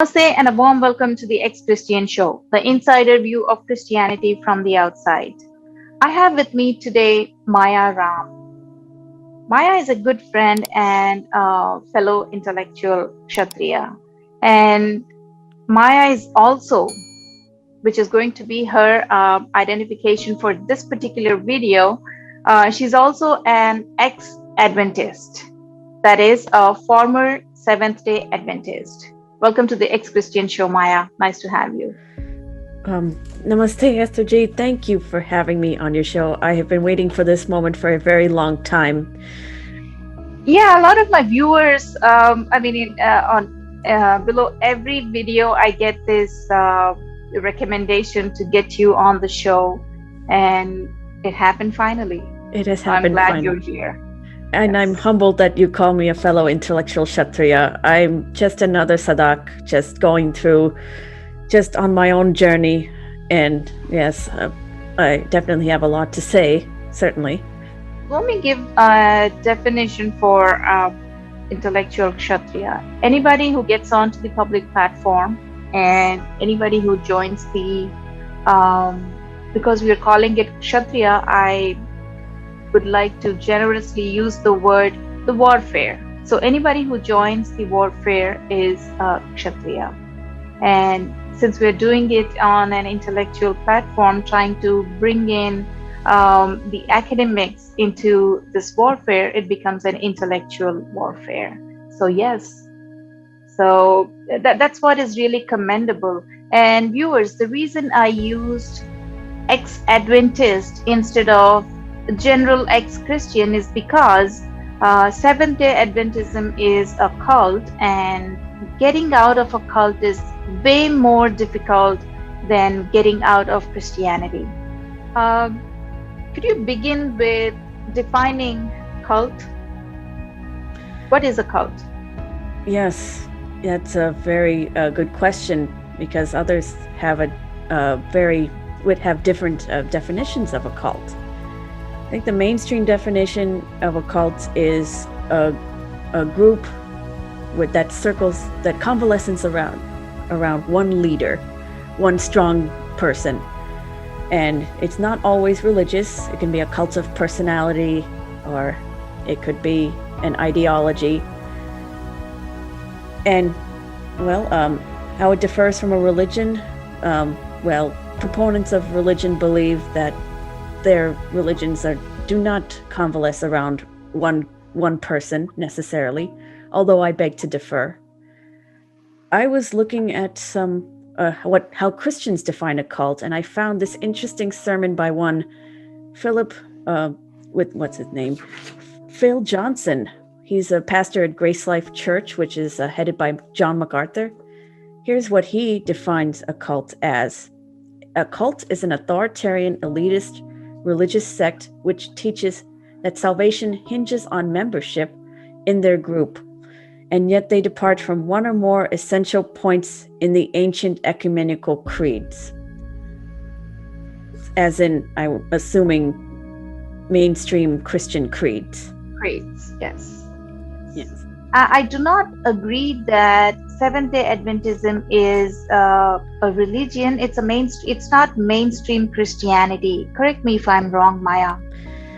Namaste and a warm welcome to the Ex Christian Show, the insider view of Christianity from the outside. I have with me today Maya Ram. Maya is a good friend and fellow intellectual Kshatriya. And Maya is also, which is going to be her identification for this particular video, she's also an ex Adventist, that is, a former Seventh day Adventist. Welcome to the Ex Christian Show, Maya. Nice to have you. Namaste, Esther J. Thank you for having me on your show. I have been waiting for this moment for a very long time. Yeah, a lot of my viewers, on below every video, I get this recommendation to get you on the show, and it happened finally. It has So I'm happened glad finally. you're here. And I'm Yes. humbled that you call me a fellow intellectual Kshatriya. I'm just another Sadak, just going through, just on my own journey. And yes, I definitely have a lot to say, certainly. Let me give a definition for intellectual kshatriya. Anybody who gets onto the public platform and anybody who joins because we are calling it kshatriya, I would like to generously use the warfare. So anybody who joins the warfare is kshatriya. And since we're doing it on an intellectual platform, trying to bring in the academics into this warfare, it becomes an intellectual warfare. So, yes, so that's what is really commendable. And viewers, the reason I used ex Adventist instead of general ex Christian is because Seventh day Adventism is a cult, and getting out of a cult is way more difficult than getting out of Christianity. Um, could you begin with defining cult? What is a cult? Yes, that's a very good question, because others have would have different definitions of a cult. I think the mainstream definition of a cult is a group that convalescence around one leader, one strong person. And it's not always religious. It can be a cult of personality, or it could be an ideology. And how it differs from a religion, proponents of religion believe that their religions do not convalesce around one person necessarily, although I beg to differ. I was looking at how Christians define a cult, and I found this interesting sermon by one Philip, what's his name? Phil Johnson. He's a pastor at Grace Life Church, which is headed by John MacArthur. Here's what he defines a cult as. A cult is an authoritarian, elitist, religious sect which teaches that salvation hinges on membership in their group, and yet they depart from one or more essential points in the ancient ecumenical creeds. As in, I'm assuming, mainstream Christian creeds. Creeds, yes. Yes. I do not agree that Seventh day Adventism is a religion. It's not mainstream Christianity. Correct me if I'm wrong, Maya.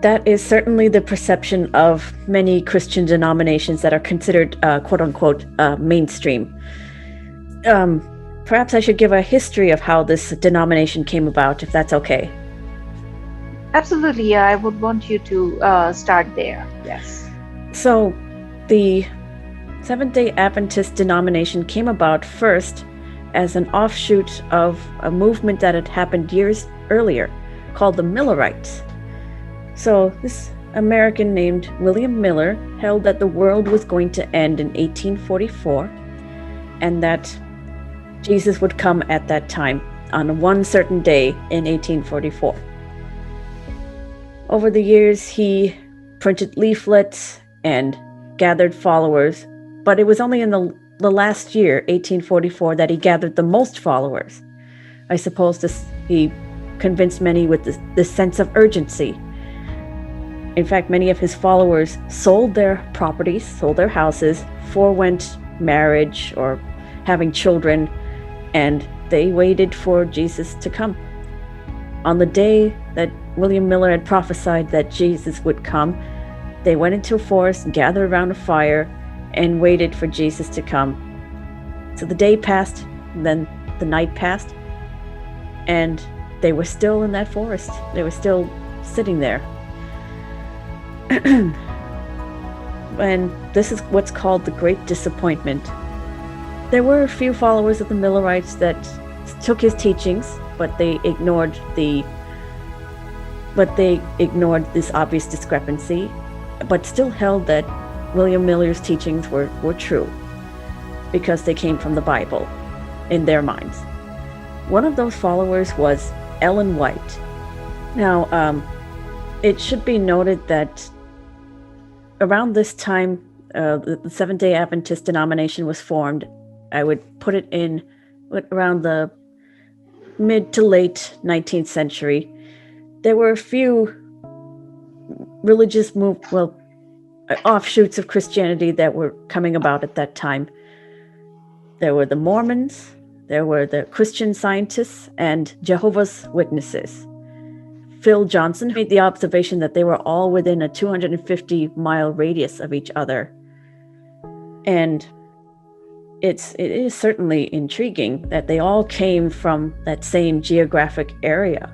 That is certainly the perception of many Christian denominations that are considered quote unquote mainstream. Perhaps I should give a history of how this denomination came about, if that's okay. Absolutely, yeah. I would want you to start there. Yes. So, the Seventh-day Adventist denomination came about first as an offshoot of a movement that had happened years earlier called the Millerites. So, this American named William Miller held that the world was going to end in 1844 and that Jesus would come at that time on one certain day in 1844. Over the years, he printed leaflets and gathered followers, but it was only in the last year, 1844, that he gathered the most followers. I suppose he convinced many with this sense of urgency. In fact, many of his followers sold their properties, sold their houses, forewent marriage or having children, and they waited for Jesus to come. On the day that William Miller had prophesied that Jesus would come, they went into a forest, gathered around a fire, and waited for Jesus to come. So the day passed, then the night passed, and they were still in that forest. They were still sitting there. And this is what's called the Great Disappointment. There were a few followers of the Millerites that took his teachings, but they ignored this obvious discrepancy, but still held that William Miller's teachings were true because they came from the Bible in their minds. One of those followers was Ellen White. Now, it should be noted that around this time, the Seventh-day Adventist denomination was formed. I would put it in around the mid to late 19th century. There were a few religious offshoots of Christianity that were coming about at that time. There were the Mormons, there were the Christian Scientists, and Jehovah's Witnesses. Phil Johnson made the observation that they were all within a 250-mile radius of each other. And it is certainly intriguing that they all came from that same geographic area.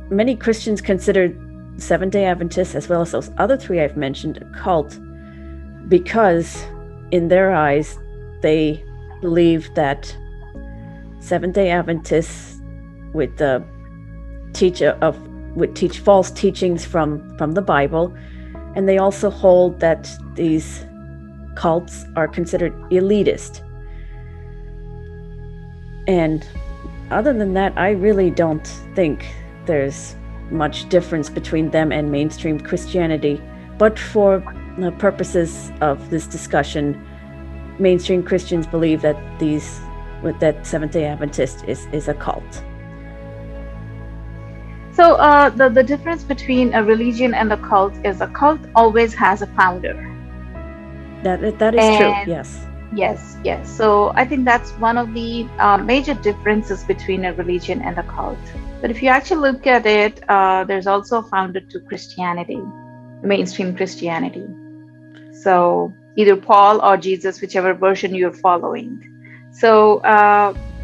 Many Christians considered Seventh-day Adventists, as well as those other three I've mentioned, a cult because, in their eyes, they believed that Seventh-day Adventists would teach false teachings from the Bible, and they also hold that these cults are considered elitist. And other than that, I really don't think there's much difference between them and mainstream Christianity. But for the purposes of this discussion, mainstream Christians believe that Seventh-day Adventist is a cult. So the difference between a religion and a cult is a cult always has a founder. That is true, yes. Yes. So I think that's one of the major differences between a religion and a cult. But if you actually look at it, there's also a founder to Christianity, mainstream Christianity. So either Paul or Jesus, whichever version you're following. So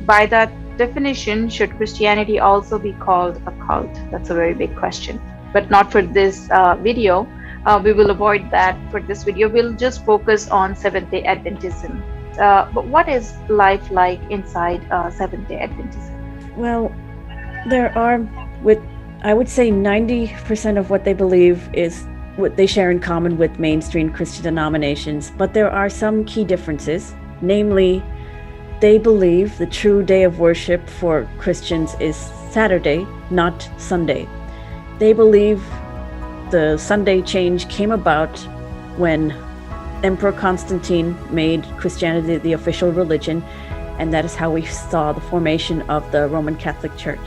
by that definition, should Christianity also be called a cult? That's a very big question, but not for this video. We will avoid that for this video. We'll just focus on Seventh-day Adventism. But what is life like inside Seventh-day Adventism? Well, there are, I would say 90% of what they believe is what they share in common with mainstream Christian denominations, but there are some key differences. Namely, they believe the true day of worship for Christians is Saturday, not Sunday. They believe the Sunday change came about when Emperor Constantine made Christianity the official religion, and that is how we saw the formation of the Roman Catholic Church.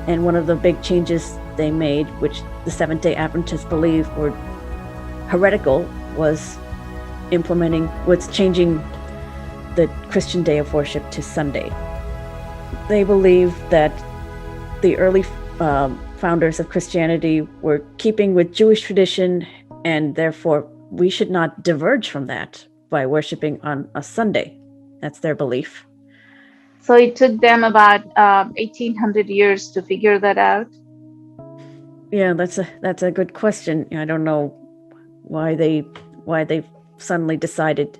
And one of the big changes they made, which the Seventh-day Adventists believe were heretical, was changing the Christian day of worship to Sunday. They believe that the early founders of Christianity were keeping with Jewish tradition, and therefore we should not diverge from that by worshiping on a Sunday. That's their belief. So it took them about 1800 years to figure that out? Yeah, that's a good question. I don't know why they suddenly decided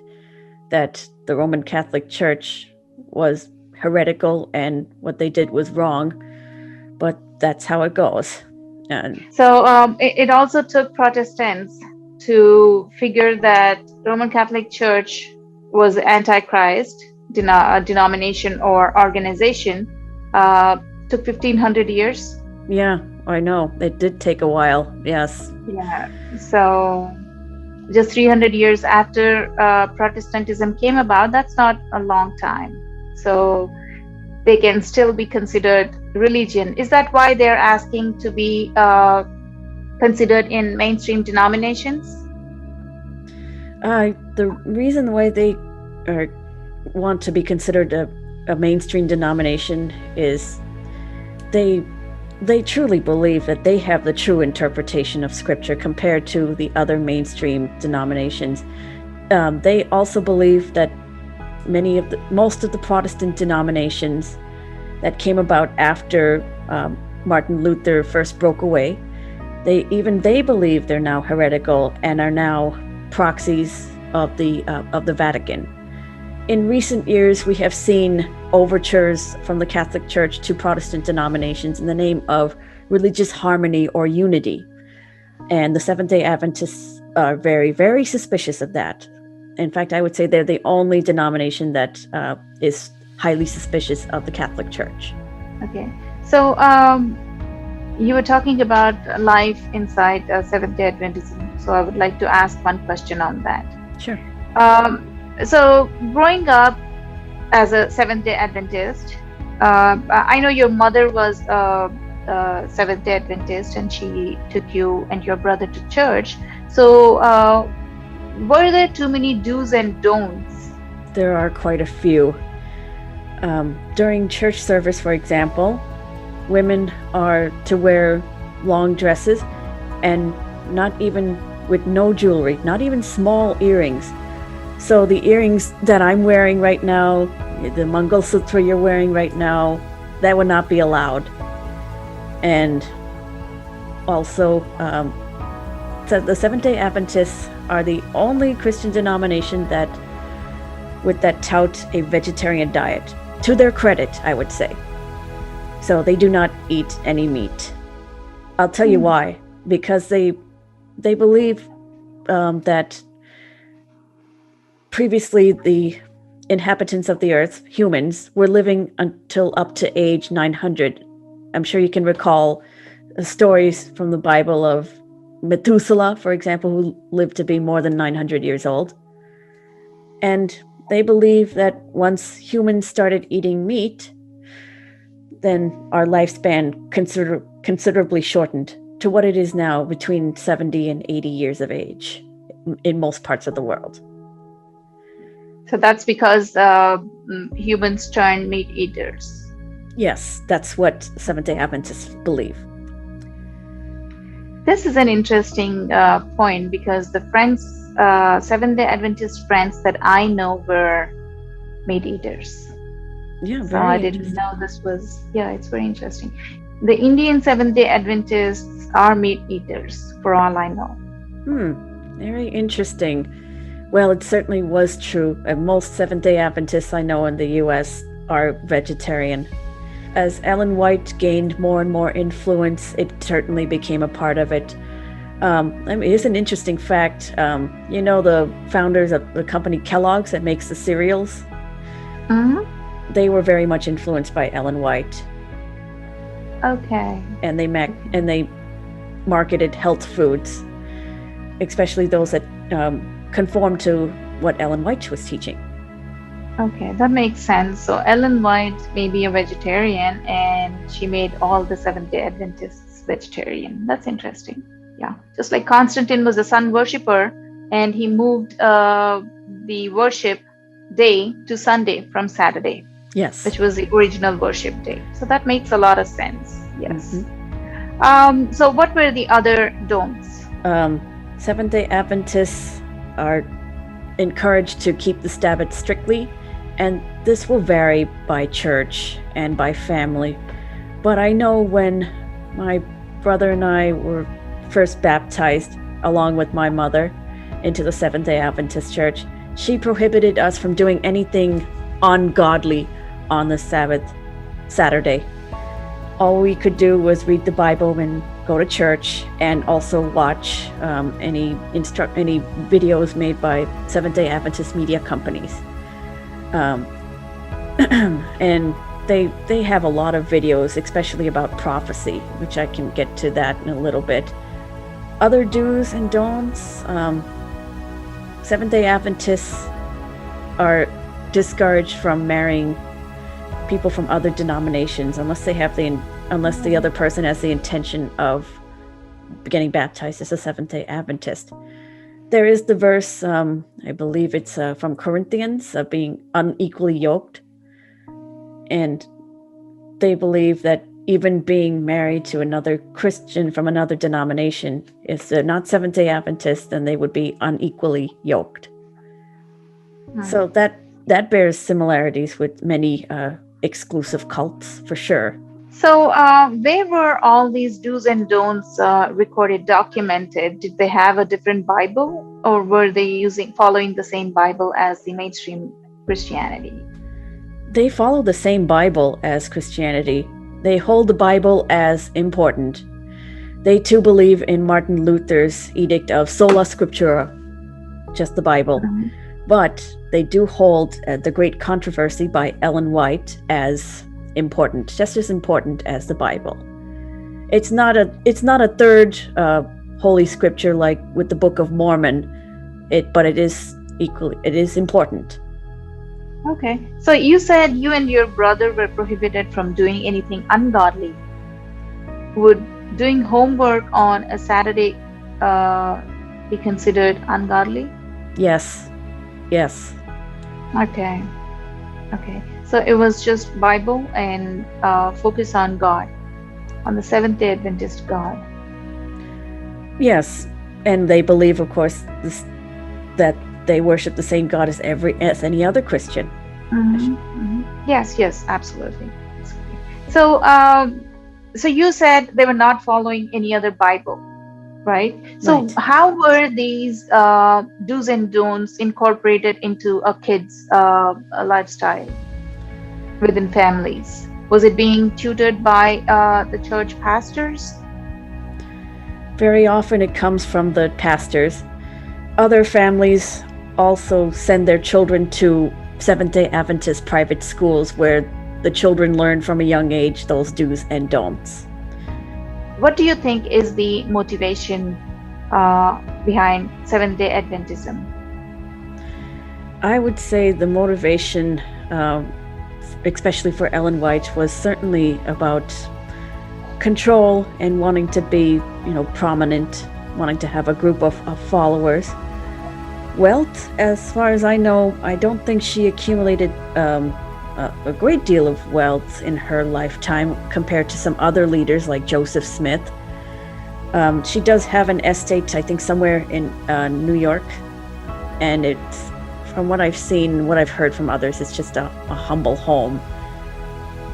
that the Roman Catholic Church was heretical and what they did was wrong, but that's how it goes. And so it also took Protestants to figure that Roman Catholic Church was Antichrist denomination or organization. Took 1500 years. Yeah, I know. It did take a while. Yes. Yeah. So just 300 years after Protestantism came about, that's not a long time. So they can still be considered religion. Is that why they're asking to be considered in mainstream denominations? The reason why they are want to be considered a mainstream denomination is they truly believe that they have the true interpretation of Scripture compared to the other mainstream denominations. They also believe that most of the Protestant denominations that came about after Martin Luther first broke away, they believe they're now heretical and are now proxies of the Vatican. In recent years, we have seen overtures from the Catholic Church to Protestant denominations in the name of religious harmony or unity. And the Seventh-day Adventists are very, very suspicious of that. In fact, I would say they're the only denomination that is highly suspicious of the Catholic Church. Okay. So you were talking about life inside Seventh-day Adventism. So I would like to ask one question on that. Sure. So growing up as a Seventh-day Adventist, I know your mother was a Seventh-day Adventist and she took you and your brother to church. So were there too many do's and don'ts? There are quite a few. During church service, for example, women are to wear long dresses and not even with no jewelry, not even small earrings. So the earrings that I'm wearing right now, the Mangal Sutra you're wearing right now, that would not be allowed. And also, so the Seventh-day Adventists are the only Christian denomination that tout a vegetarian diet. To their credit, I would say. So they do not eat any meat. I'll tell you why. Because they believe that previously the inhabitants of the earth, humans, were living until up to age 900. I'm sure you can recall stories from the Bible of Methuselah, for example, who lived to be more than 900 years old. And they believe that once humans started eating meat, then our lifespan considerably shortened to what it is now, between 70 and 80 years of age in most parts of the world. So that's because humans turned meat eaters. Yes, that's what Seventh-day Adventists believe. This is an interesting point because the friends, Seventh-day Adventist friends that I know were meat eaters. Yeah, so I didn't know this was, it's very interesting. The Indian Seventh-day Adventists are meat eaters, for all I know. Very interesting. Well, it certainly was true. Most Seventh-day Adventists I know in the U.S. are vegetarian. As Ellen White gained more and more influence, it certainly became a part of it. It's an interesting fact. You know the founders of the company Kellogg's that makes the cereals? Mm-hmm. They were very much influenced by Ellen White. Okay. And they marketed health foods, especially those that conform to what Ellen White was teaching. Okay, that makes sense. So Ellen White may be a vegetarian and she made all the Seventh-day Adventists vegetarian. That's interesting. Yeah, just like Constantine was a sun worshipper and he moved the worship day to Sunday from Saturday. Yes. Which was the original worship day. So that makes a lot of sense. Yes. Mm-hmm. So what were the other don'ts? Seventh-day Adventists are encouraged to keep the Sabbath strictly, and this will vary by church and by family. But I know when my brother and I were first baptized, along with my mother, into the Seventh-day Adventist Church, she prohibited us from doing anything ungodly on the Saturday. All we could do was read the Bible and go to church, and also watch any videos made by Seventh-day Adventist media companies. And they have a lot of videos, especially about prophecy, which I can get to that in a little bit. Other do's and don'ts. Seventh-day Adventists are discouraged from marrying people from other denominations unless the other person has the intention of getting baptized as a Seventh-day Adventist. There is the verse, I believe it's from Corinthians, being unequally yoked. And they believe that even being married to another Christian from another denomination, if they're not Seventh-day Adventists, then they would be unequally yoked. So that bears similarities with many exclusive cults, for sure. So, where were all these do's and don'ts recorded, documented? Did they have a different Bible, or were they following the same Bible as the mainstream Christianity? They follow the same Bible as Christianity. They hold the Bible as important. They too believe in Martin Luther's edict of sola scriptura, just the Bible. Mhm. But they do hold the Great Controversy by Ellen White as important, just as important as the Bible. It's not a third holy scripture like with the Book of Mormon. But it is important. Okay. So you said you and your brother were prohibited from doing anything ungodly. Would doing homework on a Saturday be considered ungodly? Yes. Okay. Okay. So it was just Bible and focus on God, on the Seventh-day Adventist God. Yes, and they believe, of course, that they worship the same God as any other Christian. Mm-hmm. Mm-hmm. Yes, absolutely. So, so you said they were not following any other Bible, right? So, Right. how were these do's and don'ts incorporated into a kid's lifestyle within families? Was it being tutored by the church pastors? Very often it comes from the pastors. Other families also send their children to Seventh-day Adventist private schools where the children learn from a young age those do's and don'ts. What do you think is the motivation behind Seventh-day Adventism? I would say the motivation, especially for Ellen White, was certainly about control and wanting to be, prominent, wanting to have a group of followers. Wealth, as far as I know, I don't think she accumulated a great deal of wealth in her lifetime compared to some other leaders like Joseph Smith. She does have an estate, I think, somewhere in New York, and it's, from what I've seen, what I've heard from others, it's just a humble home.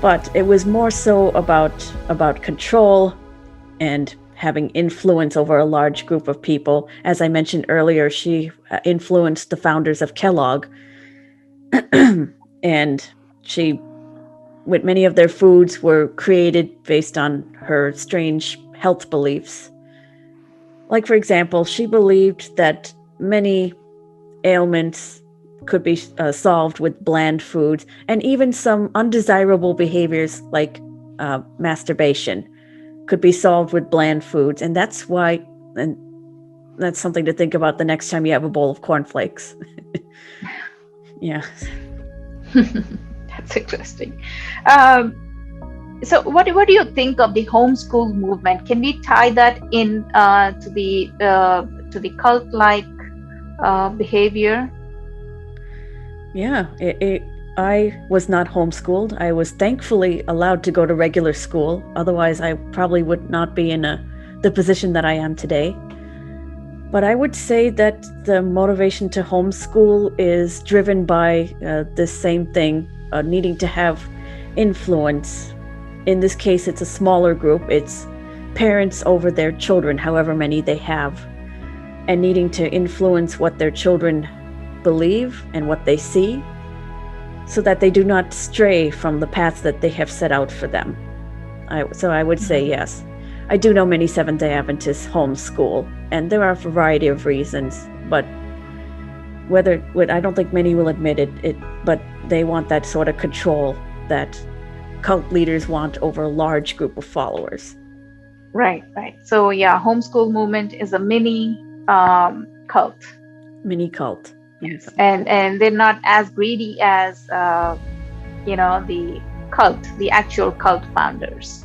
But it was more so about control and having influence over a large group of people. As I mentioned earlier, she influenced the founders of Kellogg, and with many of their foods were created based on her strange health beliefs. Like, for example, she believed that many ailments could be solved with bland foods, and even some undesirable behaviors like masturbation could be solved with bland foods. And that's something to think about the next time you have a bowl of cornflakes. Yeah. That's interesting. So what do you think of the homeschool movement? Can we tie that in to the cult-like behavior? Yeah, I was not homeschooled. I was thankfully allowed to go to regular school. Otherwise, I probably would not be in the position that I am today. But I would say that the motivation to homeschool is driven by this same thing, needing to have influence. In this case, it's a smaller group. It's parents over their children, however many they have, and needing to influence what their children believe and what they see, so that they do not stray from the paths that they have set out for them. So I would say yes. I do know many Seventh-day Adventists homeschool, and there are a variety of reasons, but I don't think many will admit it, but they want that sort of control that cult leaders want over a large group of followers. Right. So yeah, homeschool movement is a mini cult. Mini cult. Yes. And they're not as greedy as the actual cult founders.